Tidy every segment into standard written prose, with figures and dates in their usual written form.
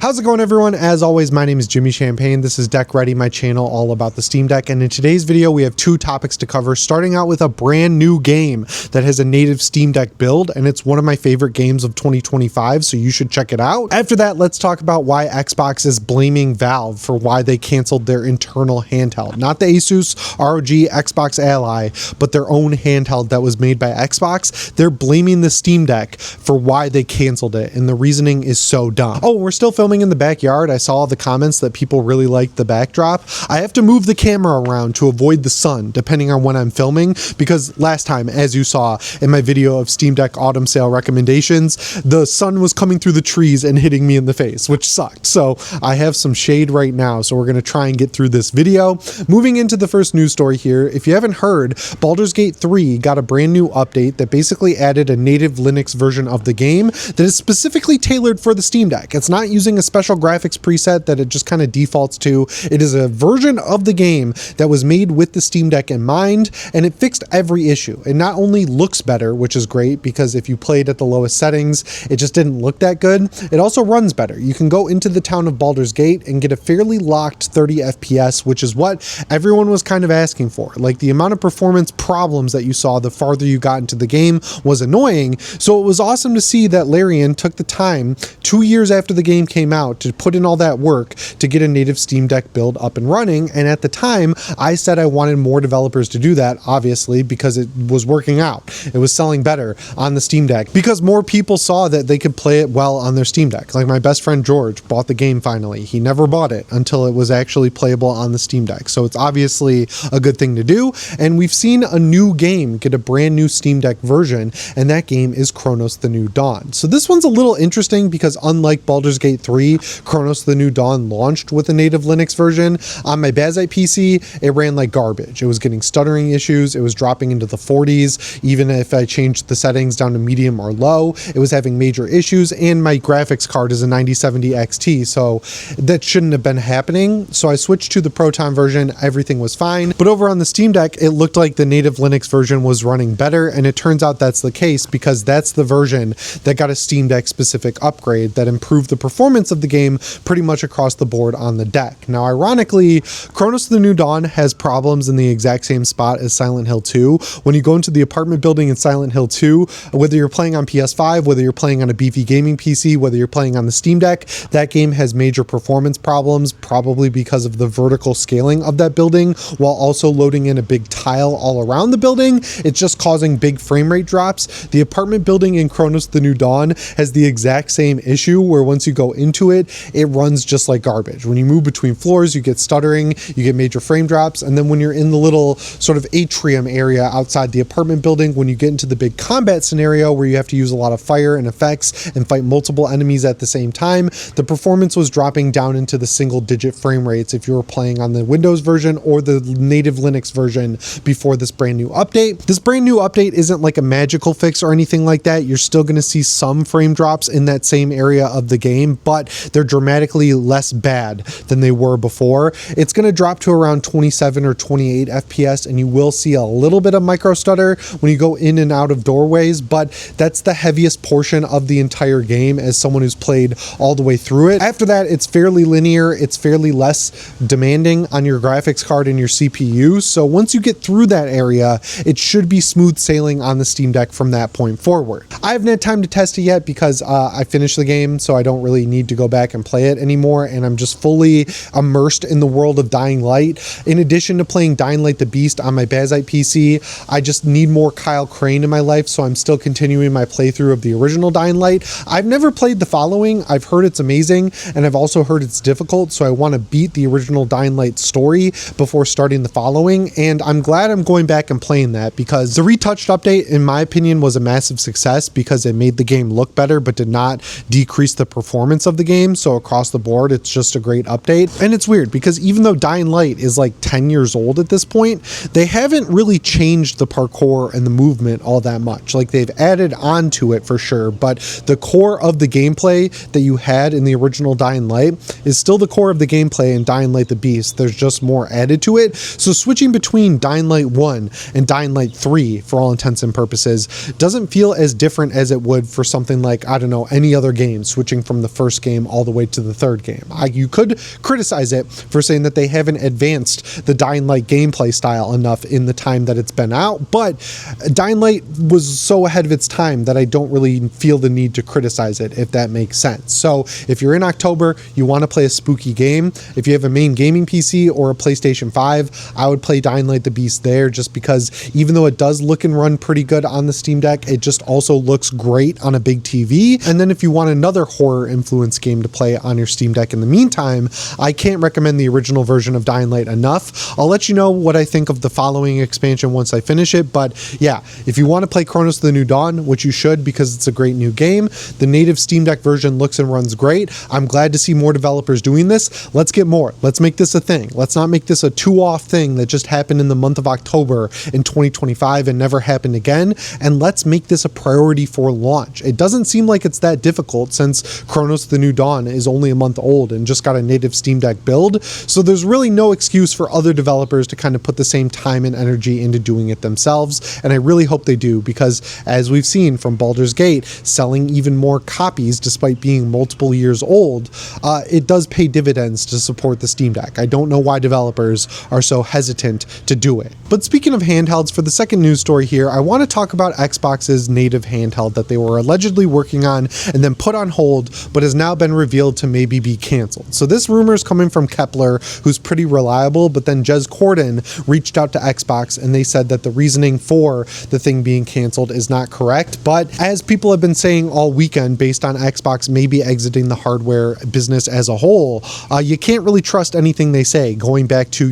How's it going, everyone? As always, my name is Jimmy Champagne. This is Deck Ready, my channel all about the Steam Deck. And in today's video, we have two topics to cover, starting out with a brand new game that has a native Steam Deck build, and it's one of my favorite games of 2025, so you should check it out. After that, let's talk about why Xbox is blaming Valve for why they canceled their internal handheld. Not the Asus ROG Xbox Ally, but their own handheld that was made by Xbox. They're blaming the Steam Deck for why they canceled it, and the reasoning is so dumb. Oh, we're still filming in the backyard. I saw all the comments that people really liked the backdrop. I have to move the camera around to avoid the sun depending on when I'm filming, because last time, as you saw in my video of Steam Deck autumn sale recommendations, the sun was coming through the trees and hitting me in the face, which sucked. So I have some shade right now, so we're going to try and get through this video. Moving into the first news story here, if you haven't heard, Baldur's Gate 3 got a brand new update that basically added a native Linux version of the game that is specifically tailored for the Steam Deck. It's not using a special graphics preset that it just kind of defaults to. It is a version of the game that was made with the Steam Deck in mind, and it fixed every issue. It not only looks better, which is great because if you played at the lowest settings, it just didn't look that good. It also runs better. You can go into the town of Baldur's Gate and get a fairly locked 30 FPS, which is what everyone was kind of asking for. Like, the amount of performance problems that you saw the farther you got into the game was annoying, so it was awesome to see that Larian took the time 2 years after the game came out to put in all that work to get a native Steam Deck build up and running. And at the time, I said I wanted more developers to do that, obviously, because it was working out. It was selling better on the Steam Deck because more people saw that they could play it well on their Steam Deck. Like, my best friend George bought the game finally. He never bought it until it was actually playable on the Steam Deck. So it's obviously a good thing to do. And we've seen a new game get a brand new Steam Deck version, and that game is Chronos: The New Dawn. So this one's a little interesting because unlike Baldur's Gate 3, Chronos: The New Dawn launched with a native Linux version. On my Bazite PC, it ran like garbage. It was getting stuttering issues. It was dropping into the 40s. Even if I changed the settings down to medium or low, it was having major issues. And my graphics card is a 9070 XT, so that shouldn't have been happening. So I switched to the Proton version. Everything was fine. But over on the Steam Deck, it looked like the native Linux version was running better. And it turns out that's the case because that's the version that got a Steam Deck specific upgrade that improved the performance of the game pretty much across the board on the deck. Now, ironically, Chronos: The New Dawn has problems in the exact same spot as Silent Hill 2. When you go into the apartment building in Silent Hill 2, whether you're playing on PS5, whether you're playing on a beefy gaming PC, whether you're playing on the Steam Deck, that game has major performance problems, probably because of the vertical scaling of that building, while also loading in a big tile all around the building. It's just causing big frame rate drops. The apartment building in Chronos: The New Dawn has the exact same issue, where once you go into it, it runs just like garbage. When you move between floors, you get stuttering, you get major frame drops, and then when you're in the little sort of atrium area outside the apartment building, when you get into the big combat scenario where you have to use a lot of fire and effects and fight multiple enemies at the same time, the performance was dropping down into the single-digit frame rates if you were playing on the Windows version or the native Linux version before this brand new update. This brand new update isn't like a magical fix or anything like that. You're still going to see some frame drops in that same area of the game, but they're dramatically less bad than they were before. It's going to drop to around 27 or 28 FPS, and you will see a little bit of micro stutter when you go in and out of doorways, but that's the heaviest portion of the entire game as someone who's played all the way through it. After that, it's fairly linear. It's fairly less demanding on your graphics card and your CPU. So once you get through that area, it should be smooth sailing on the Steam Deck from that point forward. I haven't had time to test it yet because I finished the game, so I don't really need to go back and play it anymore, and I'm just fully immersed in the world of Dying Light. In addition to playing Dying Light the Beast on my Bazite PC, I just need more Kyle Crane in my life, so I'm still continuing my playthrough of the original Dying Light. I've never played The Following. I've heard it's amazing, and I've also heard it's difficult, so I want to beat the original Dying Light story before starting The Following, and I'm glad I'm going back and playing that because the retouched update, in my opinion, was a massive success because it made the game look better but did not decrease the performance of the game. So across the board, it's just a great update. And it's weird because even though Dying Light is like 10 years old at this point, they haven't really changed the parkour and the movement all that much. Like, they've added on to it for sure, but the core of the gameplay that you had in the original Dying Light is still the core of the gameplay in Dying Light the Beast. There's just more added to it. So switching between Dying Light 1 and Dying Light 3, for all intents and purposes, doesn't feel as different as it would for something like, I don't know, any other game switching from the first game game all the way to the third game. You could criticize it for saying that they haven't advanced the Dying Light gameplay style enough in the time that it's been out, but Dying Light was so ahead of its time that I don't really feel the need to criticize it, if that makes sense. So if you're in October, you want to play a spooky game, if you have a main gaming PC or a PlayStation 5, I would play Dying Light the Beast there, just because even though it does look and run pretty good on the Steam Deck, it just also looks great on a big TV. And then if you want another horror influence game to play on your Steam Deck in the meantime, I can't recommend the original version of Dying Light enough. I'll let you know what I think of the following expansion once I finish it, but yeah, if you want to play Chronos The New Dawn, which you should because it's a great new game, the native Steam Deck version looks and runs great. I'm glad to see more developers doing this. Let's get more. Let's make this a thing. Let's not make this a two-off thing that just happened in the month of October in 2025 and never happened again, and let's make this a priority for launch. It doesn't seem like it's that difficult since Chronos The New Dawn is only a month old and just got a native Steam Deck build, so there's really no excuse for other developers to kind of put the same time and energy into doing it themselves, and I really hope they do, because as we've seen from Baldur's Gate selling even more copies despite being multiple years old, it does pay dividends to support the Steam Deck. I don't know why developers are so hesitant to do it. But speaking of handhelds, for the second news story here, I want to talk about Xbox's native handheld that they were allegedly working on and then put on hold, but has now been revealed to maybe be canceled. So this rumor is coming from Kepler, who's pretty reliable, but then Jez Corden reached out to Xbox and they said that the reasoning for the thing being canceled is not correct. But as people have been saying all weekend, based on Xbox maybe exiting the hardware business as a whole, you can't really trust anything they say, going back to,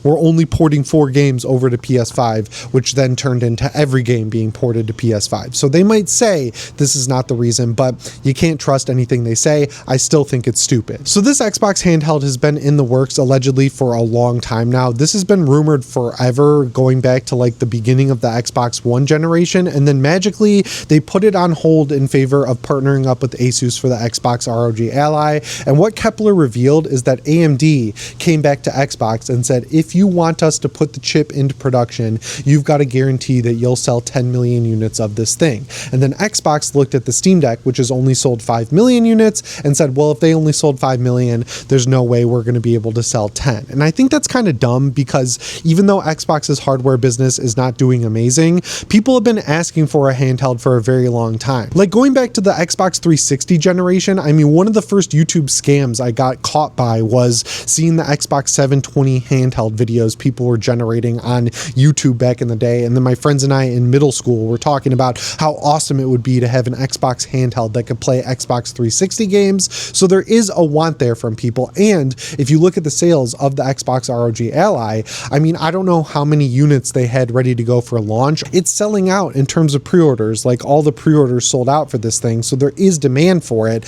we're only porting 4 games over to PS5, which then turned into every game being ported to PS5. So they might say this is not the reason, but you can't trust anything they say. I still think it's stupid. So this Xbox handheld has been in the works allegedly for a long time now. This has been rumored forever, going back to like the beginning of the Xbox One generation, and then magically they put it on hold in favor of partnering up with Asus for the Xbox ROG Ally. And what Kepler revealed is that AMD came back to Xbox and said, if you want us to put the chip into production, you've got to guarantee that you'll sell 10 million units of this thing. And then Xbox looked at the Steam Deck, which has only sold 5 million units, and said, well, if they only sold 5 million, there's no way we're going to be able to sell 10. And I think that's kind of dumb, because even though Xbox's hardware business is not doing amazing, people have been asking for a handheld for a very long time. Like going back to the Xbox 360 generation, I mean, one of the first YouTube scams I got caught by was seeing the Xbox 720 handheld videos people were generating on YouTube back in the day. And then my friends and I in middle school were talking about how awesome it would be to have an Xbox handheld that could play Xbox 360 games. So there is a want there from people. And if you look at the sales of the Xbox ROG Ally, I mean, I don't know how many units they had ready to go for launch. It's selling out in terms of pre-orders, like all the pre-orders sold out for this thing. So there is demand for it.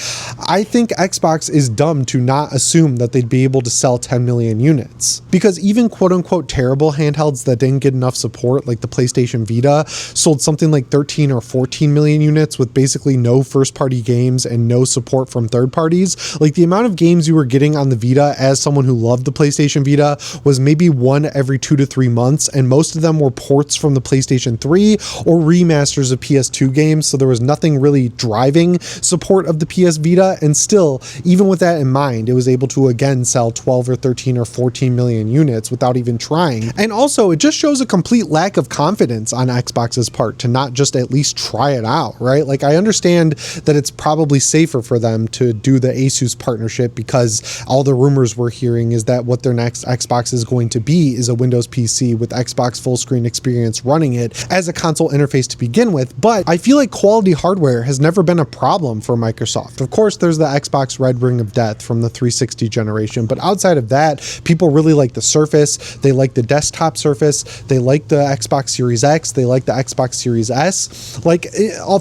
I think Xbox is dumb to not assume that they'd be able to sell 10 million units, because even quote unquote terrible handhelds that didn't get enough support, like the PlayStation Vita, sold something like 13 or 14 million units with basically no first party games and no support from third parties. Like the amount of games you were getting on the Vita as someone who loved the PlayStation Vita was maybe one every 2 to 3 months, and most of them were ports from the PlayStation 3 or remasters of PS2 games, so there was nothing really driving support of the PS Vita. And still, even with that in mind, it was able to again sell 12 or 13 or 14 million units without even trying. And also, it just shows a complete lack of confidence on Xbox's part to not just at least try it out, right? Like, I understand that it's probably safer for them to do the Asus partnership, because all the rumors we're hearing is that what their next Xbox is going to be is a Windows PC with Xbox full screen experience running it as a console interface to begin with. But I feel like quality hardware has never been a problem for Microsoft. Of course, there's the Xbox Red Ring of Death from the 360 generation, but outside of that, people really like the Surface, they like the desktop Surface, they like the Xbox Series X, they like the Xbox Series S. Like,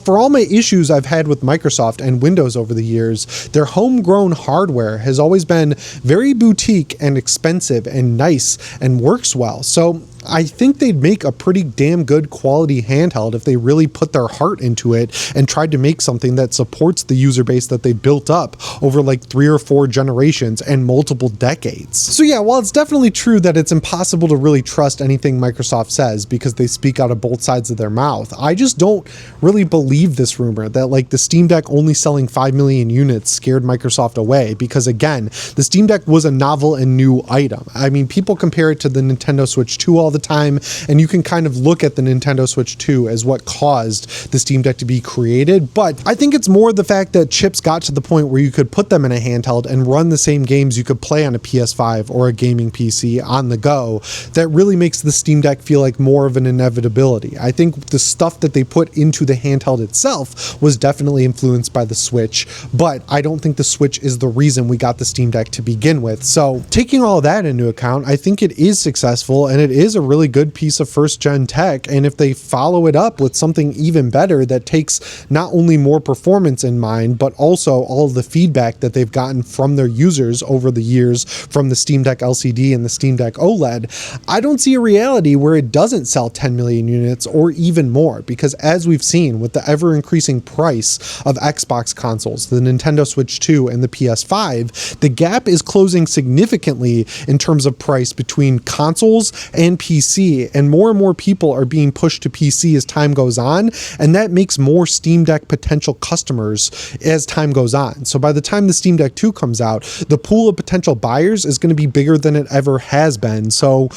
for all my issues I've had with Microsoft and Windows over the years, their homegrown hardware has always been very boutique and expensive and nice and works well. So I think they'd make a pretty damn good quality handheld if they really put their heart into it and tried to make something that supports the user base that they built up over like 3 or 4 generations and multiple decades. So yeah, while it's definitely true that it's impossible to really trust anything Microsoft says because they speak out of both sides of their mouth, I just don't really believe this rumor that like the Steam Deck only selling 5 million units scared Microsoft away, because again, the Steam Deck was a novel and new item. I mean, people compare it to the Nintendo Switch 2 all the time, and you can kind of look at the Nintendo Switch 2 as what caused the Steam Deck to be created, but I think it's more the fact that chips got to the point where you could put them in a handheld and run the same games you could play on a PS5 or a gaming PC on the go that really makes the Steam Deck feel like more of an inevitability. I think the stuff that they put into the handheld itself was definitely influenced by the Switch, but I don't think the Switch is the reason we got the Steam Deck to begin with. So taking all of that into account, I think it is successful and it is a really good piece of first gen tech, and if they follow it up with something even better that takes not only more performance in mind but also all of the feedback that they've gotten from their users over the years from the Steam Deck LCD and the Steam Deck OLED, I don't see a reality where it doesn't sell 10 million units or even more, because as we've seen with the ever increasing price of Xbox consoles, the Nintendo Switch 2 and the PS5, the gap is closing significantly in terms of price between consoles and PC, and more people are being pushed to PC as time goes on, and that makes more Steam Deck potential customers as time goes on. So by the time the Steam Deck 2 comes out, the pool of potential buyers is going to be bigger than it ever has been. So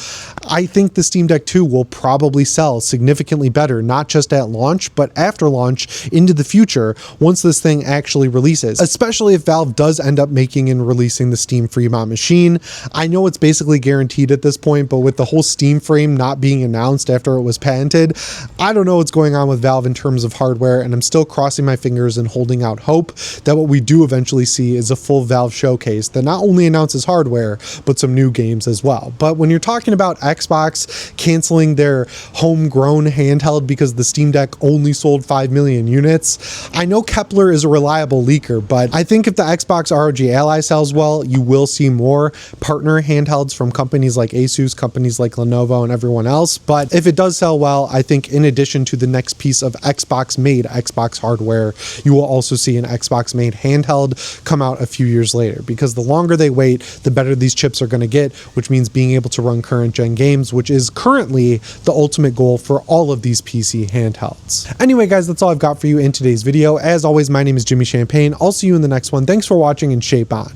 I think the Steam Deck 2 will probably sell significantly better, not just at launch, but after launch into the future once this thing actually releases, especially if Valve does end up making and releasing the Steam Fremont machine. I know it's basically guaranteed at this point, but with the whole Steam frame not being announced after it was patented, I don't know what's going on with Valve in terms of hardware, and I'm still crossing my fingers and holding out hope that what we do eventually see is a full Valve showcase that not only announces hardware, but some new games as well. But when you're talking about Xbox canceling their homegrown handheld because the Steam Deck only sold 5 million units, I know Kepler is a reliable leaker, but I think if the Xbox ROG Ally sells well, you will see more partner handhelds from companies like Asus, companies like Lenovo, and everyone else. But if it does sell well, I think in addition to the next piece of Xbox-made Xbox hardware, you will also see an Xbox-made handheld come out a few years later, because the longer they wait, the better these chips are going to get, which means being able to run current gen games, which is currently the ultimate goal for all of these PC handhelds. Anyway, guys, that's all I've got for you in today's video. As always, my name is Jimmy Champagne. I'll see you in the next one. Thanks for watching, and shape on.